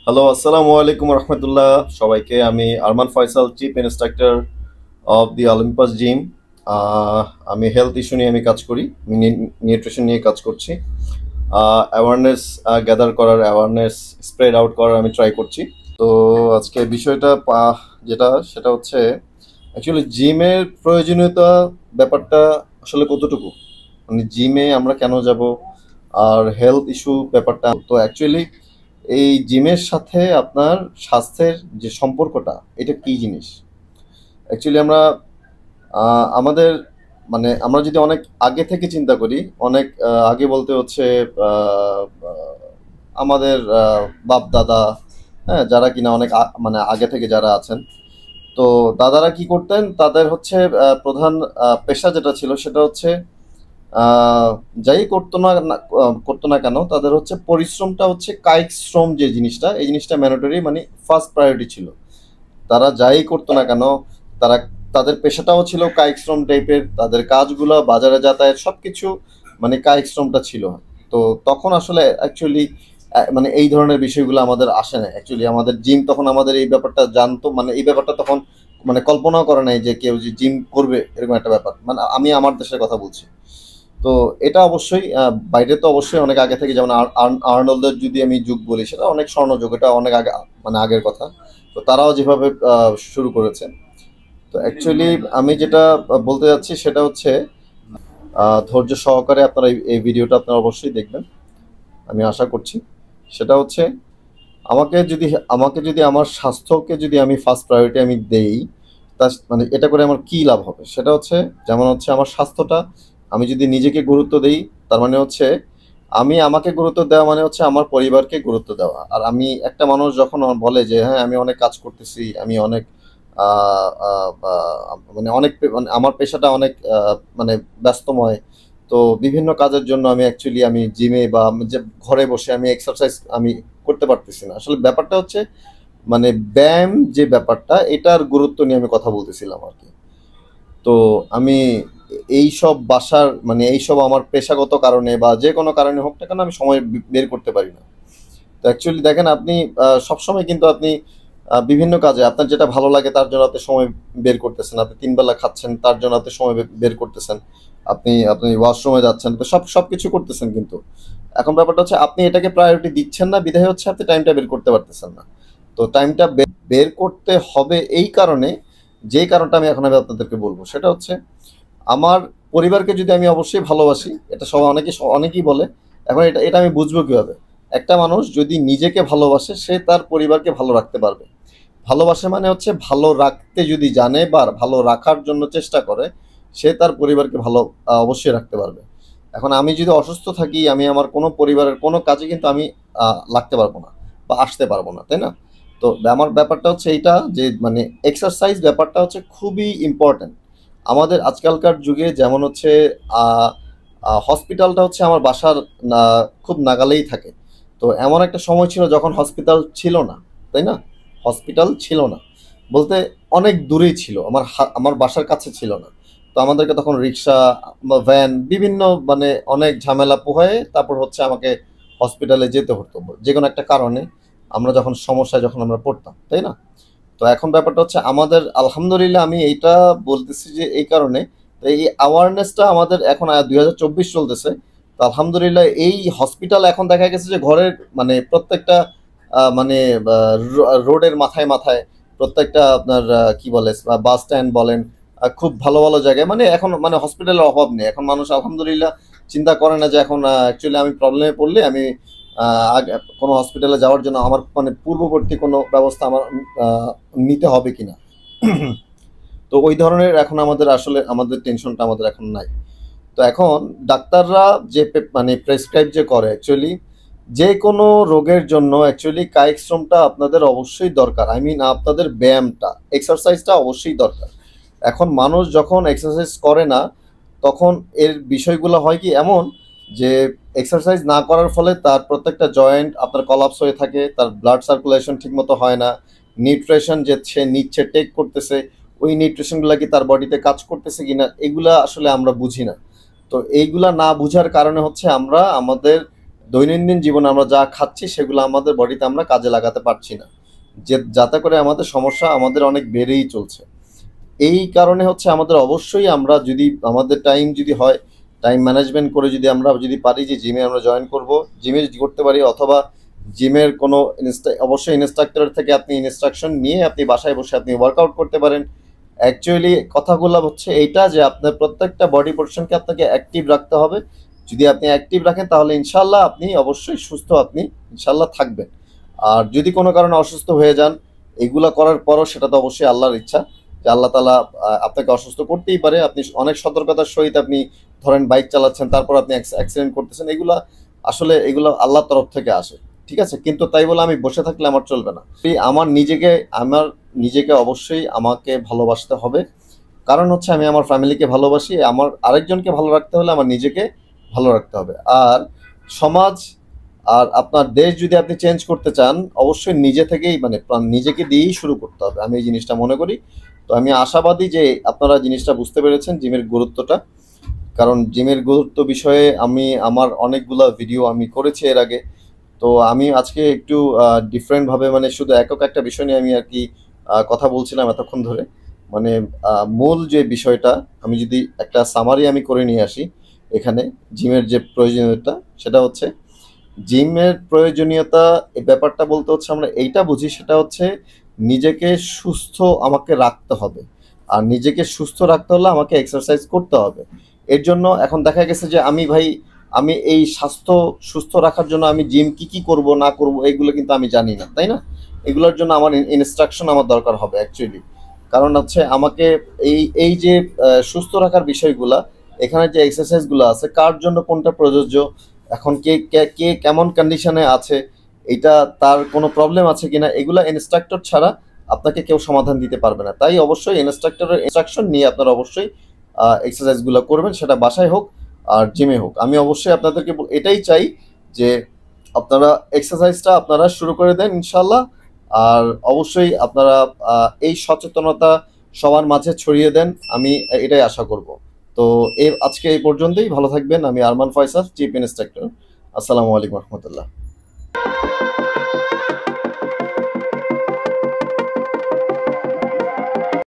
Hello, আসসালামু আলাইকুম রহমতুল্লাহ। সবাইকে আমি Arman Faisal, chief instructor of the Olympus gym. আমি হেলথ ইস্যু নিয়ে আমি কাজ করি, নিউট্রিশন নিয়ে কাজ করছি। অ্যাওয়ারনেস গ্যাদার করার, অ্যাওয়ারনেস স্প্রেড আউট করার আমি ট্রাই করছি। তো আজকে বিষয়টা যেটা সেটা হচ্ছে অ্যাকচুয়ালি জিমের প্রয়োজনীয়তা ব্যাপারটা আসলে কতটুকু, মানে জিমে আমরা কেন যাব, আর হেলথ ইস্যু ব্যাপারটা। তো অ্যাকচুয়ালি এই জিমের সাথে আপনার স্বাস্থ্যের যে সম্পর্কটা, এটা কি জিনিস অ্যাকচুয়ালি আমরা আমাদের, মানে আমরা যদি অনেক আগে থেকে চিন্তা করি, অনেক আগে বলতে হচ্ছে আহ, আহ, আমাদের বাপ দাদা, হ্যাঁ, যারা কিনা অনেক মানে আগে থেকে যারা আছেন, তো দাদারা কি করতেন, তাদের হচ্ছে প্রধান পেশা যেটা ছিল সেটা হচ্ছে আহ, যাই করতো না কেন, তাদের হচ্ছে পরিশ্রমটা হচ্ছে কায়িক শ্রম, যে জিনিসটা, এই জিনিসটা ম্যান্ডেটরি, মানে ফার্স্ট প্রায়োরিটি ছিল। তারা যাই করতো না কেন, তারা, তাদের পেশাটাও ছিল কায়িক শ্রম টাইপের, তাদের কাজগুলো, বাজারে যাতায়াত, সবকিছু মানে কায়িক শ্রমটা ছিল। তো তখন আসলে অ্যাকচুয়ালি মানে এই ধরনের বিষয়গুলো আমাদের আসে না। অ্যাকচুয়ালি আমাদের জিম তখন আমাদের এই ব্যাপারটা জানতো, মানে এই ব্যাপারটা তখন মানে কল্পনাও করে নাই যে কেউ যে জিম করবে, এরকম একটা ব্যাপার। মানে আমি আমার দেশের কথা বলছি। তো এটা অবশ্যই বাইরে তো অবশ্যই অনেক আগে থেকে, যেমন আর্নল্ডের যদি আমি যুগ বলি, সেটা অনেক স্বর্ণযুগ, এটা অনেক আগে, মানে আগের কথা। তো তারাও যেভাবে শুরু করেছে। তো অ্যাকচুয়ালি আমি যেটা বলতে যাচ্ছি সেটা হচ্ছে ধৈর্য সহকারে আপনারা এই ভিডিওটা আপনারা অবশ্যই দেখবেন, আমি আশা করছি। সেটা হচ্ছে আমাকে যদি আমার স্বাস্থ্যকে যদি আমি ফার্স্ট প্রায়োরিটি আমি দেই, তা মানে এটা করে আমার কি লাভ হবে, সেটা হচ্ছে, যেমন হচ্ছে আমার স্বাস্থ্যটা, আমি যদি নিজেকে গুরুত্ব দেই, তার মানে হচ্ছে আমি আমাকে গুরুত্ব দেওয়া, মানে হচ্ছে আমার পরিবারকে গুরুত্ব দেওয়া। আর আমি, একটা মানুষ যখন বলে যে হ্যাঁ আমি অনেক কাজ করতেছি, আমি অনেক মানে অনেক মানে আমার পেশাটা অনেক মানে ব্যস্তময়, তো বিভিন্ন কাজের জন্য আমি অ্যাকচুয়ালি আমি জিমে বা আমি যে ঘরে বসে আমি এক্সারসাইজ আমি করতে পারতেছি না। আসলে ব্যাপারটা হচ্ছে মানে ব্যায়াম যে ব্যাপারটা, এটার গুরুত্ব নিয়ে আমি কথা বলতেছিলাম আর কি। তো আমি এইসব বাসার, মানে এইসব আমার পেশাগত কারণে বা যে কোনো কারণে হোক না কেন, আমি সময় বের করতে পারি না। তো অ্যাকচুয়ালি দেখেন, আপনি সবসময় কিন্তু আপনি বিভিন্ন কাজে আপনার যেটা ভালো লাগে তার জন্য আপনি সময় বের করতেছেন, আপনি তিন বেলা খাচ্ছেন তার জন্য আপনি সময় বের করতেছেন, আপনি আপনি ওয়াশরুমে যাচ্ছেন, তো সব কিছু করতেছেন, কিন্তু এখন ব্যাপারটা হচ্ছে আপনি এটাকে প্রায়োরিটি দিচ্ছেন না, বিধায় হচ্ছে আপনি টাইমটা বের করতে পারতেছেন না। তো টাইমটা বের করতে হবে এই কারণে, যেই কারণটা আমি আপনাদেরকে বলবো সেটা হচ্ছে, আমার পরিবারকে যদি আমি অবশ্যই ভালোবাসি, এটা সবাই অনেকেই বলে। এখন এটা এটা আমি বুঝবো কিভাবে? একটা মানুষ যদি নিজেকে ভালোবাসে, সে তার পরিবারকে ভালো রাখতে পারবে। ভালোবাসে মানে হচ্ছে ভালো রাখতে যদি জানে বা ভালো রাখার জন্য চেষ্টা করে, সে তার পরিবারকে ভালো অবশ্যই রাখতে পারবে। এখন আমি যদি অসুস্থ থাকি, আমি আমার কোনো পরিবারের কোনো কাজে কিন্তু আমি লাগতে পারবো না বা আসতে পারবো না, তাই না? তো আমার ব্যাপারটা হচ্ছে এইটা, যে মানে এক্সারসাইজ ব্যাপারটা হচ্ছে খুবই ইম্পর্ট্যান্ট আমাদের আজকালকার যুগে। যেমন হচ্ছে হসপিটালটা হচ্ছে আমার বাসার খুব নাগালেই থাকে। তো এমন একটা সময় ছিল যখন হসপিটাল ছিল না, তাই না? হসপিটাল ছিল না বলতে অনেক দূরেই ছিল, আমার বাসার কাছে ছিল না। তো আমাদেরকে তখন রিক্সা বা ভ্যান, বিভিন্ন মানে অনেক ঝামেলা পোহায়ে তারপর হচ্ছে আমাকে হসপিটালে যেতে হতো, যে কোনো একটা কারণে আমরা যখন সমস্যায় যখন আমরা পড়তাম, তাই না? তো এখন ব্যাপারটা হচ্ছে আমাদের, আলহামদুলিল্লাহ, আমি এইটা বলতেছি যে এই কারণে, তো এই অ্যাওয়ারনেসটা আমাদের এখন 2024 চলতেছে। তো আলহামদুলিল্লাহ এই হসপিটাল এখন দেখা গেছে যে ঘরের, মানে প্রত্যেকটা মানে রোডের মাথায় মাথায়, প্রত্যেকটা আপনার কি বলে, বাস স্ট্যান্ড বলেন, খুব ভালো ভালো জায়গায়, মানে এখন মানে হসপিটালের অভাব নেই। এখন মানুষ আলহামদুলিল্লাহ চিন্তা করে না যে এখন অ্যাকচুয়ালি আমি প্রবলেমে পড়লে আমি আগে কোনো হসপিটালে যাওয়ার জন্য আমার মানে পূর্ববর্তী কোনো ব্যবস্থা আমার নিতে হবে কিনা। তো ওই ধরনের এখন আমাদের আসলে আমাদের টেনশনটা আমাদের এখন নাই। তো এখন ডাক্তাররা যে মানে প্রেসক্রাইব যে করে অ্যাকচুয়ালি যে কোনো রোগের জন্য, অ্যাকচুয়ালি কায়িক শ্রমটা আপনাদের অবশ্যই দরকার। আই মিন আপনাদের ব্যায়ামটা, এক্সারসাইজটা অবশ্যই দরকার। এখন মানুষ যখন এক্সারসাইজ করে না, তখন এর বিষয়গুলো হয় কি এমন, যে এক্সারসাইজ না করার ফলে তার প্রত্যেকটা জয়েন্ট আপনার কলাপস হয়ে থাকে, তার ব্লাড সার্কুলেশন ঠিকমতো হয় না, নিউট্রিশন যে সে নিচ্ছে, টেক করতেছে, ওই নিউট্রিশনগুলো কি তার বডিতে কাজ করতেছে কিনা, এগুলা আসলে আমরা বুঝি না। তো এইগুলা না বুঝার কারণে হচ্ছে আমরা আমাদের দৈনন্দিন জীবনে আমরা যা খাচ্ছি সেগুলো আমাদের বডিতে আমরা কাজে লাগাতে পারছি না, যাতে করে আমাদের সমস্যা আমাদের অনেক বেড়েই চলছে। এই কারণে হচ্ছে আমাদের অবশ্যই আমরা যদি আমাদের টাইম যদি হয়, টাইম ম্যানেজমেন্ট করে যদি আমরা যদি পারি যে জিমে আমরা জয়েন করব, জিমে করতে পারি, অথবা জিমের কোনো অবশ্যই ইনস্ট্রাক্টরের থেকে আপনি ইনস্ট্রাকশন নিয়ে আপনি বাসায় বসে আপনি ওয়ার্কআউট করতে পারেন। অ্যাকচুয়ালি কথাগুলো হচ্ছে এইটা যে আপনার প্রত্যেকটা বডি পোর্শনকে আপনাকে অ্যাক্টিভ রাখতে হবে। যদি আপনি অ্যাক্টিভ রাখেন তাহলে ইনশাল্লাহ আপনি অবশ্যই সুস্থ আপনি ইনশাল্লাহ থাকবেন। আর যদি কোনো কারণে অসুস্থ হয়ে যান, এগুলা করার পরও সেটা তো অবশ্যই আল্লাহর ইচ্ছা, যে আল্লাহ তালা আপনাকে অসুস্থ করতেই পারে। আপনি অনেক সতর্কতার সহিত আপনি ধরেন বাইক চালাচ্ছেন, তারপর আপনি অ্যাক্সিডেন্ট করতেছেন, এগুলা আসলে এগুলো আল্লাহর তরফ থেকে আসে, ঠিক আছে? কিন্তু তাই বলে আমি বসে থাকলে আমার চলবে না। আমার নিজেকে অবশ্যই আমাকে ভালোবাসতে হবে। কারণ হচ্ছে আমি আমার ফ্যামিলিকে ভালোবাসি, আমার আরেকজনকে ভালো রাখতে হলে আমার নিজেকে ভালো রাখতে হবে। আর সমাজ আর আপনার দেশ যদি আপনি চেঞ্জ করতে চান, অবশ্যই নিজে থেকেই মানে নিজেকে দিয়েই শুরু করতে হবে, আমি এই জিনিসটা মনে করি। তো আমি আশাবাদী যে আপনারা জিনিসটা বুঝতে পেরেছেন জিমের গুরুত্বটা। কারণ জিমের গুরুত্ব বিষয়ে আমি আমার অনেকগুলা ভিডিও আমি করেছি এর আগে। তো আমি আজকে একটু ডিফারেন্টভাবে মানে শুধু একক একটা বিষয় নিয়ে আমি আর কি কথা বলছিলাম এতক্ষণ ধরে। মানে মূল যে বিষয়টা আমি যদি একটা সামারি আমি করে নিয়ে আসি এখানে, জিমের যে প্রয়োজনীয়তা সেটা হচ্ছে, জিমের প্রয়োজনীয়তা এই ব্যাপারটা বলতে হচ্ছে আমরা এইটা বুঝি, সেটা হচ্ছে নিজেকে সুস্থ আমাকে রাখতে হবে। আর নিজেকে সুস্থ রাখতে হলে আমাকে এক্সারসাইজ করতে হবে। এর জন্য এখন দেখা গেছে যে আমি এই স্বাস্থ্য সুস্থ রাখার জন্য আমি জিম কি করব না করব এগুলো কিন্তু আমি জানি না, তাই না? এগুলোর জন্য আমার ইনস্ট্রাকশন আমার দরকার হবে অ্যাকচুয়ালি। কারণ হচ্ছে আমাকে এই এই যে সুস্থ রাখার বিষয়গুলা, এখানে যে এক্সারসাইজগুলো আছে কার জন্য কোনটা প্রযোজ্য, এখন কে কে কে কেমন কন্ডিশনে আছে, এটা তার কোনো প্রবলেম আছে কিনা, এগুলা ইনস্ট্রাক্টর ছাড়া আপনাকে কেউ সমাধান দিতে পারবে না। তাই অবশ্যই ইনস্ট্রাক্টরের ইনস্ট্রাকশন নিয়ে আপনারা অবশ্যই এক্সারসাইজগুলো করবেন, সেটা বাসায় হোক আর জিমে হোক। আমি অবশ্যই আপনাদেরকে এটাই চাই যে আপনারা এক্সারসাইজটা আপনারা শুরু করে দেন ইনশাল্লাহ। আর অবশ্যই আপনারা এই সচেতনতা সবার মাঝে ছড়িয়ে দেন, আমি এটাই আশা করব। তো আজকে এই পর্যন্তই, ভালো থাকবেন। আমি আরমান ফয়সাল, চিফ ইনস্ট্রাক্টর। আসসালামু আলাইকুম রহমতুল্লাহ।